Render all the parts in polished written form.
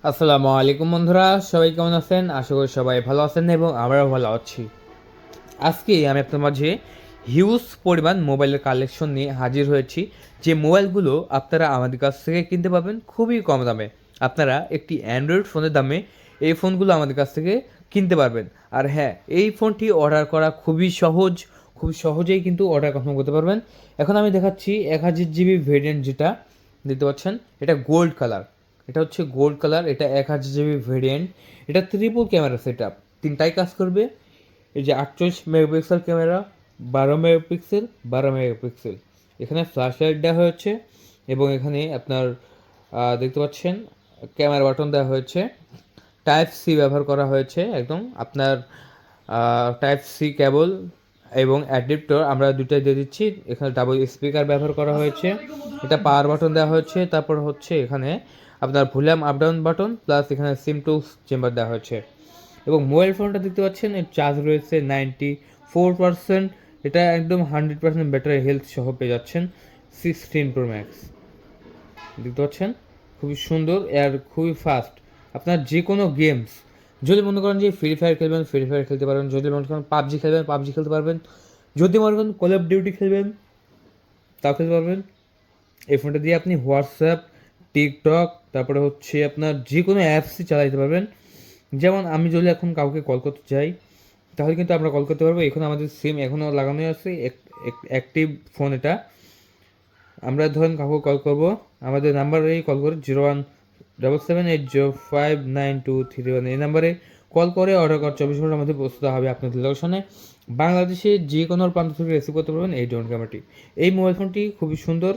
আসসালামু আলাইকুম বন্ধুরা, সবাই কেমন আছেন? আশা করি সবাই ভালো আছেন এবং আমরাও ভালো আছি। আজকে আমি আপনার মাঝে হিউজ পরিমাণ মোবাইলের কালেকশন নিয়ে হাজির হয়েছি, যে মোবাইলগুলো আপনারা আমাদের কাছ থেকে কিনতে পারবেন খুবই কম দামে। আপনারা একটি অ্যান্ড্রয়েড ফোনের দামে এই ফোনগুলো আমাদের কাছ থেকে কিনতে পারবেন। আর হ্যাঁ, এই ফোনটি অর্ডার করা খুবই সহজ, খুব সহজেই কিন্তু অর্ডার কনফার্ম করতে পারবেন। এখন আমি দেখাচ্ছি 1000 জিবি ভেরিয়েন্ট, যেটা দেখতে পাচ্ছেন, এটা গোল্ড কালার। এটা হচ্ছে গোল্ড কালার, এটা 1000 জিবি ভেরিয়েন্ট। এটা ট্রিপল ক্যামেরা সেট আপ, তিনটাই কাজ করবে। এই যে 48 মেগাপিক্সেল ক্যামেরা, 12 মেগাপিক্সেল, 12 মেগাপিক্সেল। এখানে ফ্ল্যাশ লাইট দেওয়া হয়েছে এবং এখানে আপনার দেখতে পাচ্ছেন ক্যামেরা বাটন দেওয়া হয়েছে। টাইপ সি ব্যবহার করা হয়েছে একদম আপনার, টাইপ সি কেবল এবং অ্যাডাপ্টার আমরা দুটাই দিয়ে দিচ্ছি। এখানে ডাবল স্পিকার ব্যবহার করা হয়েছে, এটা পাওয়ার বাটন দেওয়া হয়েছে। তারপর হচ্ছে এখানে আপনার volume up down button, plus এখানে সিম টু চেম্বার দেওয়া হয়েছে। এবং মোবাইল ফোনটা দেখতে পাচ্ছেন, এর চার্জ রয়েছে 94%। এটা একদম 100% ব্যাটারি হেলথ সহ পেয়ে যাচ্ছেন। 16 Pro Max দেখতে পাচ্ছেন, খুবই সুন্দর আর খুবই ফাস্ট। আপনার যে কোনো গেমস, যদি মনে করেন যে ফ্রি ফায়ার খেলবেন, ফ্রি ফায়ার খেলতে পারবেন। যদি মনে করেন পাবজি খেলবেন, পাবজি খেলতে পারবেন। যদি মনে করেন কল অফ ডিউটি খেলবেন, তাও খেলতে পারবেন। এই ফোনটা দিয়ে আপনি হোয়াটসঅ্যাপ, টিকটক, তারপরে হচ্ছে আপনার যে কোনো অ্যাপসই চালাতে পারবেন। যেমন আমি যদি এখন কাউকে কল করতে চাই, তাহলে কিন্তু আমরা কল করতে পারবো। এখন আমাদের সিম এখনও লাগানো আছে, অ্যাক্টিভ ফোন এটা। আমরা ধরেন কাউকে কল করব, আমাদের নাম্বারেই কল করে 0177805923 এই নাম্বারে কল করে অর্ডার করার 24 ঘন্টার মধ্যে প্রস্তুত হবে আপনাদের লোকেশনে। বাংলাদেশে যে কোনো প্রান্ত থেকে রিসিভ করতে পারবেন এই ড্রোন ক্যামেরাটি। এই মোবাইল ফোনটি খুবই সুন্দর।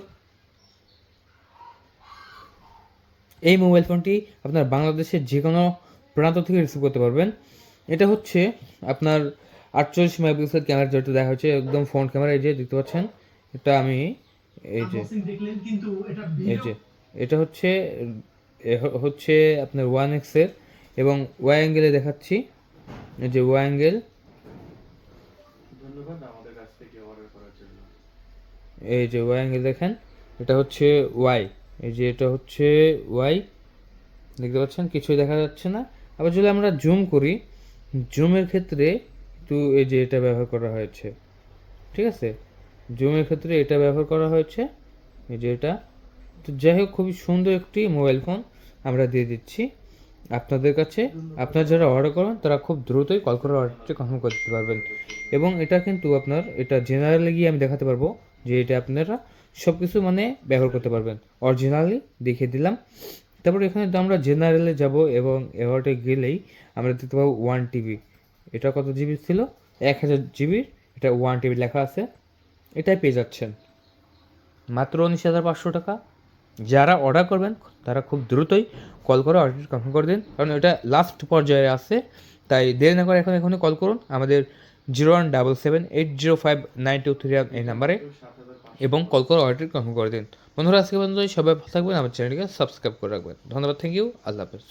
এই মোবাইল ফোনটি আপনার বাংলাদেশের যে কোনো প্রান্ত থেকে রিসিভ করতে পারবেন। এটা হচ্ছে আপনার 48 মেগাপিক্সেল ক্যামেরা, যেটা দেখা হচ্ছে একদম ফ্রন্ট ক্যামেরা। এই যে দেখতে পাচ্ছেন, এটা আমি এই যে এই যে এটা হচ্ছে হচ্ছে আপনার 1x এর, এবং ওয়াই অ্যাঙ্গেলে দেখাচ্ছি। এই যে ওয়াই অ্যাঙ্গেল, এই যে ওয়াই অ্যাঙ্গেল দেখেন, এটা হচ্ছে ওয়াই। এই যে এটা হচ্ছে ওয়াই, দেখতে পাচ্ছেন, কিছুই দেখা যাচ্ছে না। আবার যদি আমরা জুম করি, জুমের ক্ষেত্রে তো এই যে এটা ব্যবহার করা হয়েছে, ঠিক আছে। জুমের ক্ষেত্রে এটা ব্যবহার করা হয়েছে, এই যে এটা। তো যাই হোক, খুবই সুন্দর একটি মোবাইল ফোন আমরা দিয়ে দিচ্ছি আপনাদের কাছে। আপনারা যারা অর্ডার করেন তারা খুব দ্রুতই কল করে অর্ডারটি কনফার্ম করতে পারবেন। এবং এটা কিন্তু আপনার, এটা জেনারেলে গিয়ে আমি দেখাতে পারবো যে এটা আপনারা সব কিছু মানে ব্যবহার করতে পারবেন। অরিজিনালি দেখিয়ে দিলাম। তারপর এখানে তো আমরা জেনারেলে যাব এবং এভারটে গেলেই আমরা দেখতে পাবো 1 TB। এটা কত জিবি ছিল? 1000 জিবির। এটা 1 TB লেখা আছে। এটাই পেয়ে যাচ্ছেন মাত্র 19,500 টাকা। যারা অর্ডার করবেন তারা খুব দ্রুতই কল করে অর্ডারটি কনফার্ম করে দিন, কারণ এটা লাস্ট পর্যায়ে আছে। তাই দেরি না করে এখনই কল করুন আমাদের 0177805923 এই নাম্বারে, এবং কল করে অর্ডারটি কনফার্ম করে দিন। বন্ধুরা, আজকে পর্যন্ত সবাই ভালো থাকবেন, আমার চ্যানেলটিকে সাবস্ক্রাইব করে রাখবেন। ধন্যবাদ, থ্যাংক ইউ, আল্লাহ হাফেজ।